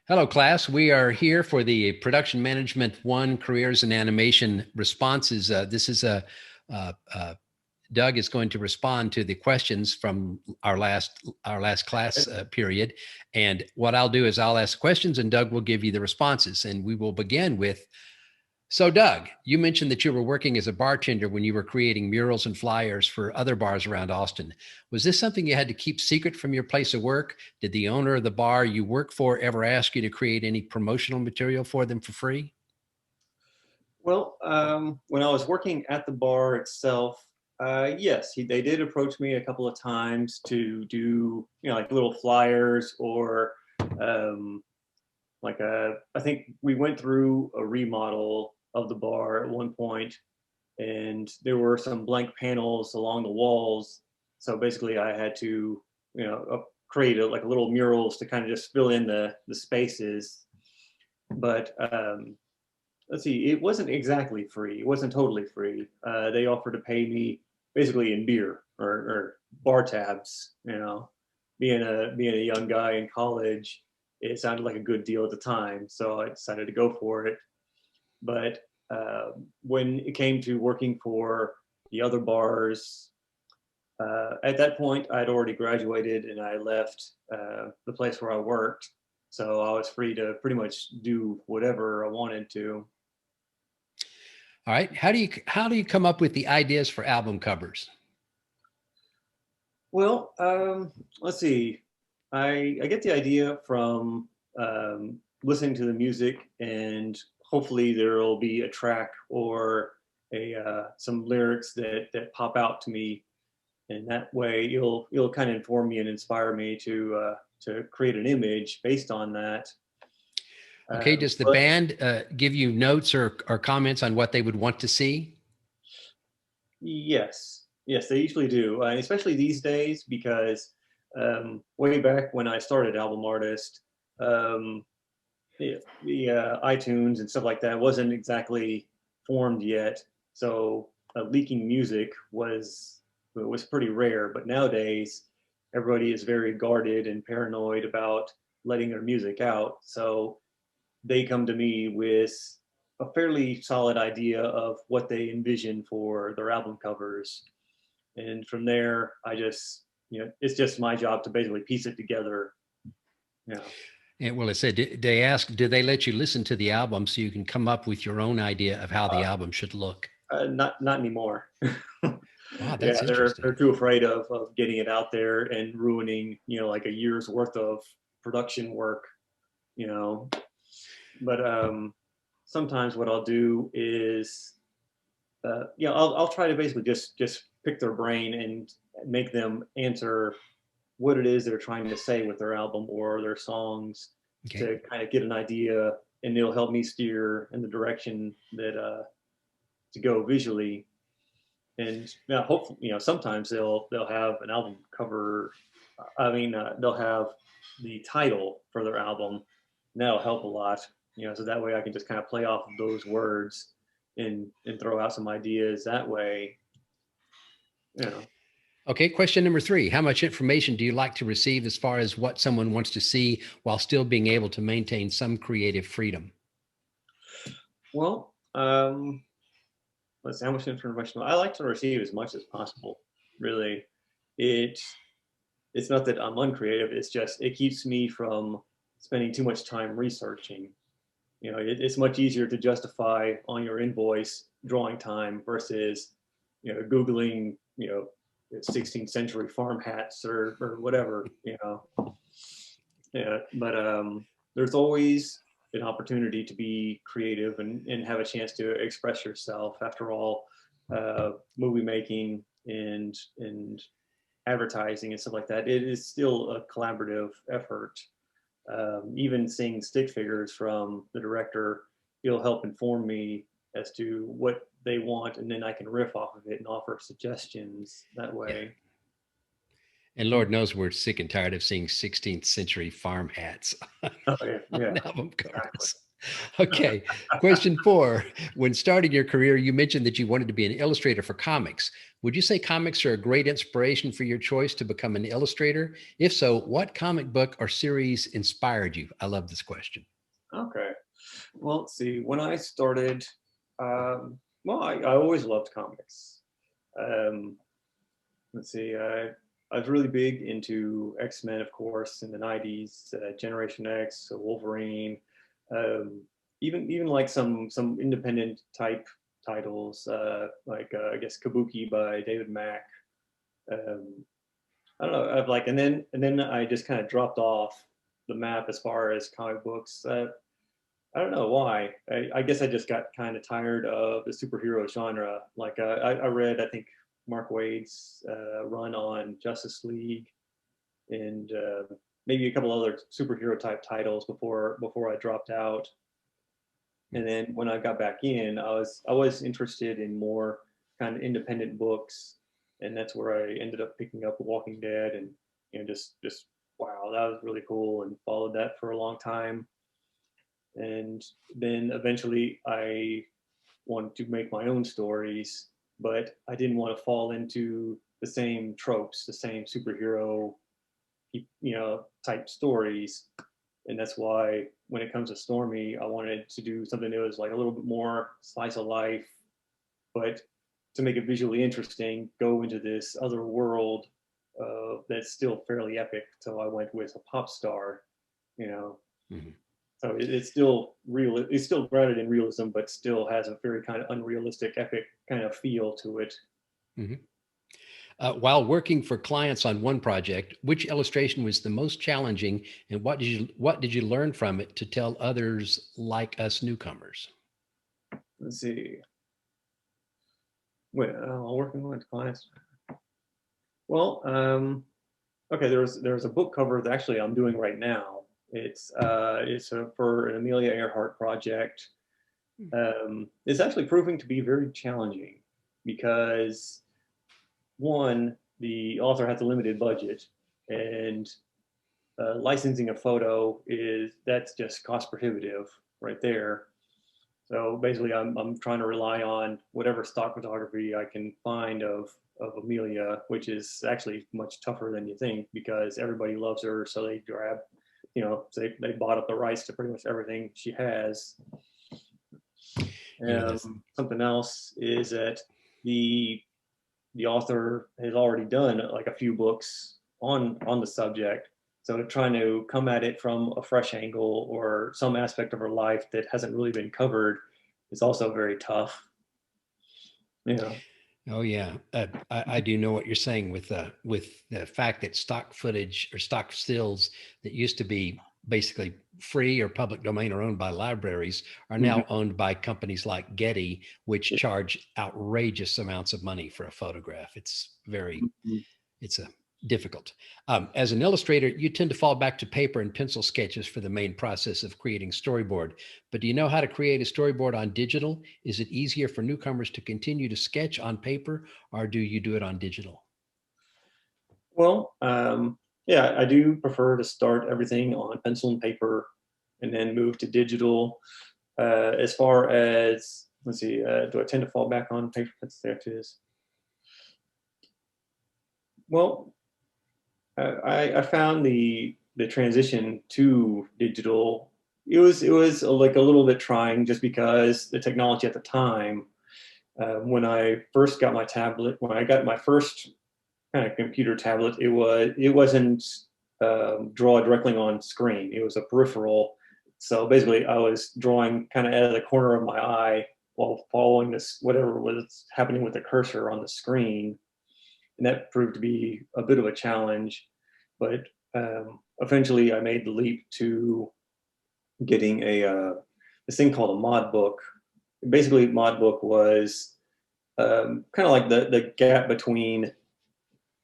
Hello, class. We are here for the Production Management 1 Careers in Animation responses. This is Doug is going to respond to the questions from our last class period. And what I'll do is I'll ask questions and Doug will give you the responses. And we will begin with, so Doug, you mentioned that you were working as a bartender when you were creating murals and flyers for other bars around Austin. Was this something you had to keep secret from your place of work? Did the owner of the bar you work for ever ask you to create any promotional material for them for free? Well, when I was working at the bar itself, yes, they did approach me a couple of times to do, like little flyers or um, I think we went through a remodel of the bar at one point, and there were some blank panels along the walls. So basically, I had to, create like little murals to kind of just fill in the spaces. But let's see, it wasn't exactly free. It wasn't totally free. They offered to pay me basically in beer or bar tabs. Being a young guy in college, it sounded like a good deal at the time, so I decided to go for it. But when it came to working for the other bars, at that point, I'd already graduated and I left the place where I worked, so I was free to pretty much do whatever I wanted to. All right. How do you come up with the ideas for album covers? Well, let's see. I get the idea from listening to the music, and hopefully there will be a track or a some lyrics that pop out to me, and that way you'll kind of inform me and inspire me to create an image based on that. Okay. Does the But band give you notes or comments on what they would want to see? yes, yes, they usually do, especially these days because way back when I started Album Artist, um, the iTunes and stuff like that wasn't exactly formed yet. So leaking music was pretty rare. But nowadays, everybody is very guarded and paranoid about letting their music out. So they come to me with a fairly solid idea of what they envision for their album covers, and from there, I just it's just my job to basically piece it together. Yeah. And well, it said, do they let you listen to the album so you can come up with your own idea of how the album should look? Not anymore. Wow, Yeah, that's they're interesting. too afraid of getting it out there and ruining, like a year's worth of production work, you know. But sometimes what I'll do is, I'll try to basically just pick their brain and make them answer what it is they're trying to say with their album or their songs Okay. to kind of get an idea, and it'll help me steer in the direction that to go visually. And hopefully, sometimes they'll have an album cover. They'll have the title for their album, and that'll help a lot. So that way I can just kind of play off of those words and throw out some ideas that way. You know, Okay. Question number 3. How much information do you like to receive as far as what someone wants to see while still being able to maintain some creative freedom? well, let's see how much information I like to receive as much as possible. Really, it it's not that I'm uncreative. It's just it keeps me from spending too much time researching. It's much easier to justify on your invoice drawing time versus googling 16th century farm hats or whatever. Yeah, but there's always an opportunity to be creative and have a chance to express yourself. After all, movie making and advertising and stuff like that, it is still a collaborative effort. Even seeing stick figures from the director, it'll help inform me as to what they want, and then I can riff off of it and offer suggestions that Yeah. way. And Lord knows we're sick and tired of seeing 16th century farm hats Oh yeah, on yeah, album exactly. covers. Okay. Question 4. When starting your career, you mentioned that you wanted to be an illustrator for comics. Would you say comics are a great inspiration for your choice to become an illustrator? If so, what comic book or series inspired you? I love this question. Okay. Well, let's see. When I started, well, I always loved comics. Um, let's see. I was really big into X-Men, of course, in the '90s. Generation X, Wolverine, um, even like some independent type titles, like I guess Kabuki by David Mack. Um, I don't know. I've like, and then I just kind of dropped off the map as far as comic books. I don't know why. I guess I just got kind of tired of the superhero genre. Like I read, I think Mark Waid's run on Justice League and maybe a couple other superhero type titles before I dropped out. And then when I got back in, I was interested in more kind of independent books, and that's where I ended up picking up Walking Dead, and just wow, that was really cool, and followed that for a long time. And then eventually I wanted to make my own stories, but I didn't want to fall into the same tropes, the same superhero, type stories. And that's why when it comes to Stormy, I wanted to do something that was like a little bit more slice of life, but to make it visually interesting, go into this other world that's still fairly epic. So I went with a pop star, you know. Mhm. So it's still real. It's still grounded in realism, but still has a very kind of unrealistic, epic kind of feel to it. Mhm. While working for clients on one project, which illustration was the most challenging, and what did you learn from it to tell others like us newcomers? Let's see. Well, working with clients. Well, okay. There's a book cover that actually I'm doing right now. It's for an Amelia Earhart project. It's actually proving to be very challenging because one, the author has a limited budget, and licensing a photo that's just cost prohibitive right there. So basically, I'm trying to rely on whatever stock photography I can find of Amelia, which is actually much tougher than you think because everybody loves her, so they grab, they bought up the rights to pretty much everything she has. That's Something else is that the the author has already done like a few books on the subject. So trying to come at it from a fresh angle or some aspect of her life that hasn't really been covered is also very tough. Yeah. Oh yeah, I do know what you're saying with the fact that stock footage or stock stills that used to be basically free or public domain or owned by libraries are Mhm. now owned by companies like Getty, which charge outrageous amounts of money for a photograph. Mhm. It's a difficult. As an illustrator, you tend to fall back to paper and pencil sketches for the main process of creating storyboard. But do you know how to create a storyboard on digital? Is it easier for newcomers to continue to sketch on paper, or do you do it on digital? Well, yeah, I do prefer to start everything on pencil and paper and then move to digital. As far as, let's see, do I tend to fall back on paper? There it is. Well, I found the transition to digital. It was like a little bit trying just because the technology at the time. When I first got my tablet, when I got my first kind of computer tablet, it wasn't draw directly on screen. It was a peripheral. So basically, I was drawing kind of out of the corner of my eye while following this whatever was happening with the cursor on the screen, and that proved to be a bit of a challenge. But eventually, I made the leap to getting this thing called a mod book. Basically, mod book was kind of like the gap between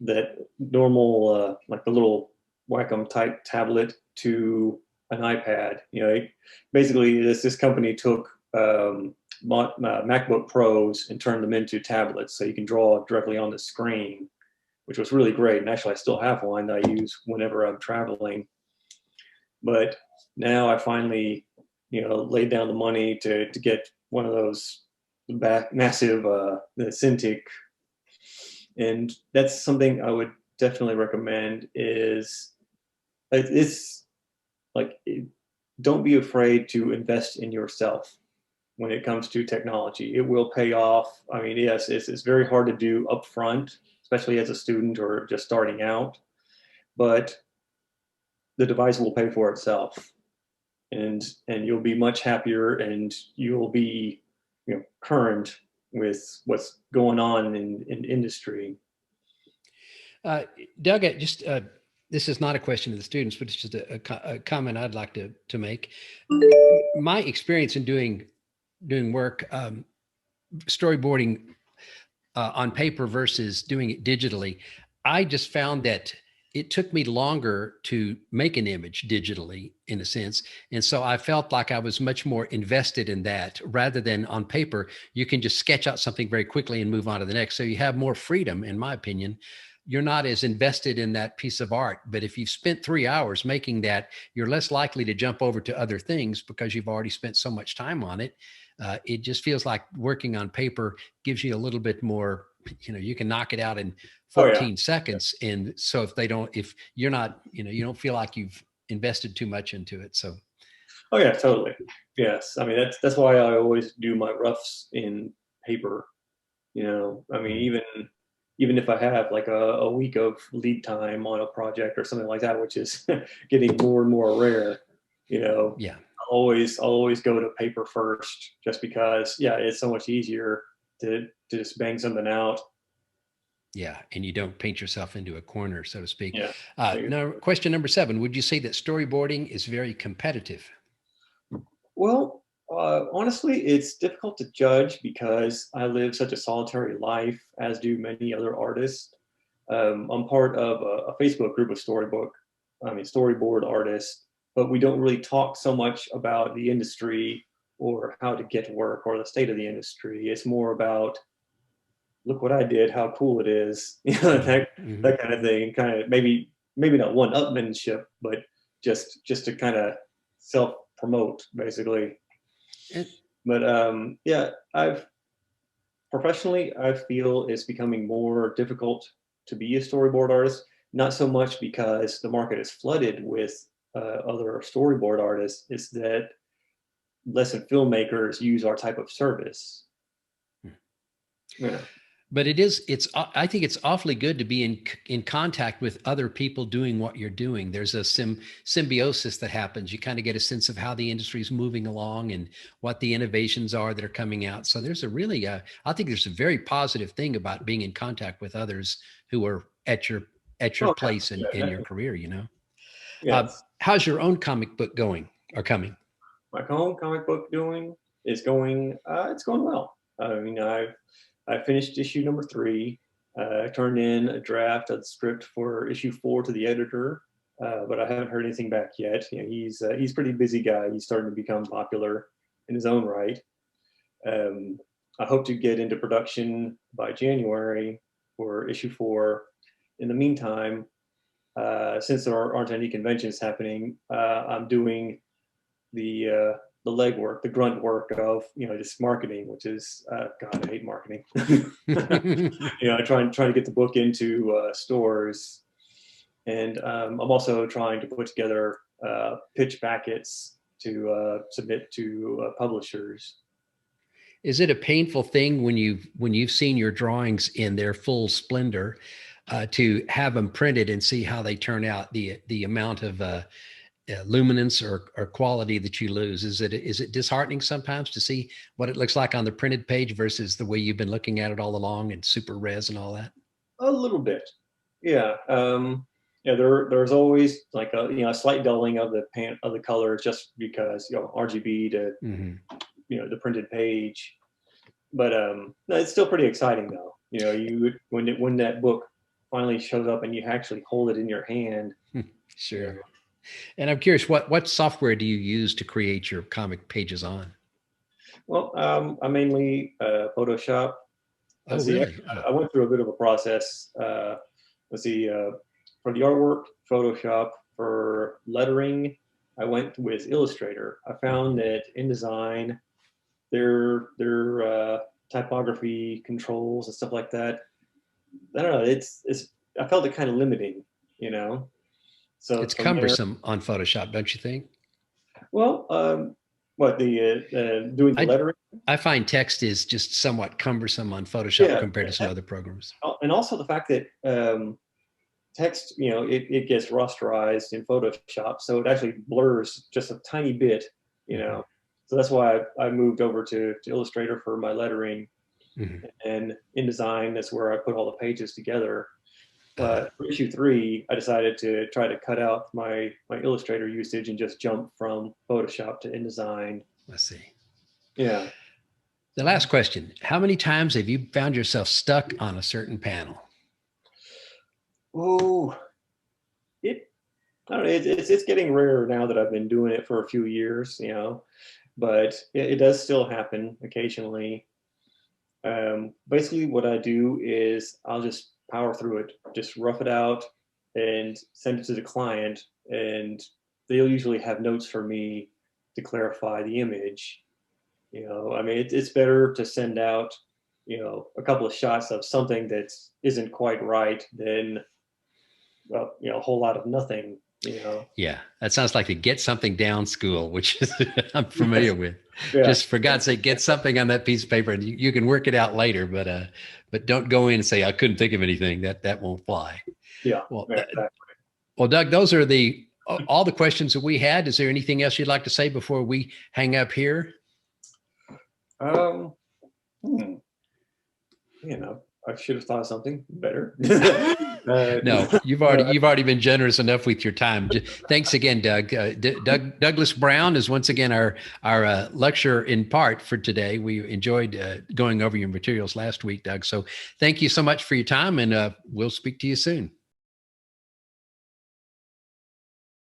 that normal like the little Wacom type tablet to an iPad. Basically this company took MacBook Pros and turned them into tablets, so you can draw directly on the screen, which was really great. And actually, I still have one that I use whenever I'm traveling. But now I finally laid down the money to get one of those massive the Cintiq, and that's something I would definitely recommend. It's like don't be afraid to invest in yourself when it comes to technology. It will pay off. I mean, yes, it's very hard to do upfront, especially as a student or just starting out, but the device will pay for itself, and you'll be much happier, and you'll be current with what's going on in industry. Uh, Doug, this is not a question to the students, but it's just a comment I'd like to make. My experience in doing work, storyboarding on paper versus doing it digitally, I just found that it took me longer to make an image digitally, in a sense. And so I felt like I was much more invested in that rather than on paper. You can just sketch out something very quickly and move on to the next. So you have more freedom, in my opinion. You're not as invested in that piece of art. But if you've spent 3 hours making that, you're less likely to jump over to other things because you've already spent so much time on it. It just feels like working on paper gives you a little bit more, you can knock it out in Oh yeah. 14 seconds. And so if you're not, you don't feel like you've invested too much into it. So. Oh yeah, totally. Yes. I mean, that's why I always do my roughs in paper. I mean, even if I have like a week of lead time on a project or something like that, which is getting more and more rare, Yeah. I'll always go to paper first, just because, yeah, it's so much easier to just bang something out. Yeah. And you don't paint yourself into a corner, so to speak. Yeah. Now, question number 7, would you say that storyboarding is very competitive? Well, honestly, it's difficult to judge because I live such a solitary life, as do many other artists. I'm part of a Facebook group of storyboard artists, but we don't really talk so much about the industry or how to get work or the state of the industry. It's more about, look what I did, how cool it is, that kind of thing. Kind of maybe not one-upmanship, but just to kind of self promote, basically. But yeah, I feel it's becoming more difficult to be a storyboard artist. Not so much because the market is flooded with other storyboard artists. It's that less filmmakers use our type of service. Yeah. But I think it's awfully good to be in contact with other people doing what you're doing. There's a symbiosis that happens. You kind of get a sense of how the industry is moving along and what the innovations are that are coming out. So there's I think there's a very positive thing about being in contact with others who are at your place in your career, Yes. How's your own comic book going or coming? My own comic book is going. It's going well. I mean, I finished issue number 3. I turned in a draft of the script for issue 4 to the editor, but I haven't heard anything back yet. He's a pretty busy guy. He's starting to become popular in his own right. I hope to get into production by January for issue 4. In the meantime, since there aren't any conventions happening, I'm doing the legwork, the grunt work of just marketing, which is God, I hate marketing. Trying to get the book into stores, and I'm also trying to put together pitch packets to submit to publishers. Is it a painful thing when you've seen your drawings in their full splendor to have them printed and see how they turn out, the amount of luminance or quality that you lose? Is it disheartening sometimes to see what it looks like on the printed page versus the way you've been looking at it all along and super res and all that? A little bit, yeah. Yeah, there's always like a slight dulling of the color, just because RGB to the printed page. But no, it's still pretty exciting though. When that book finally shows up and you actually hold it in your hand. Sure. And I'm curious, what software do you use to create your comic pages on? Well, I mainly Photoshop. Oh, really? I went through a bit of a process. Let's see, for the artwork, Photoshop; for lettering, I went with Illustrator. I found that InDesign, their typography controls and stuff like that, I don't know. It's I felt it kind of limiting, you know. So It's from there, cumbersome on Photoshop, don't you think? well, what the doing the I lettering? I find text is just somewhat cumbersome on Photoshop Yeah, compared to some other programs. and also the fact that text, you know, it gets rasterized in Photoshop, so it actually blurs just a tiny bit, you know. So that's why I moved over to Illustrator for my lettering, Mhm. and InDesign is where I put all the pages together. Uh, But for issue 3, I decided to try to cut out my Illustrator usage and just jump from Photoshop to InDesign. let's see. Yeah. The last question: how many times have you found yourself stuck on a certain panel? Oh, it I don't know. It's getting rarer now that I've been doing it for a few years, you know, but it does still happen occasionally. Basically, what I do is I'll just power through it, just rough it out, and send it to the client, and they'll usually have notes for me to clarify the image. You know, I mean, it's better to send out, you know, a couple of shots of something that isn't quite right than, well, you know, a whole lot of nothing. You know. Yeah, that sounds like the get something down school, which is I'm familiar with. Yeah. Just for God's sake, get something on that piece of paper, and you can work it out later. But don't go in and say I couldn't think of anything. That won't fly. Yeah. Well, Exactly. well, Doug, those are the all the questions that we had. Is there anything else you'd like to say before we hang up here? Um, hmm, you know, I should have thought of something better. No, you've already been generous enough with your time. Thanks again, Doug. Douglas Brown is once again our lecturer in part for today. We enjoyed going over your materials last week, Doug. So thank you so much for your time, and we'll speak to you soon.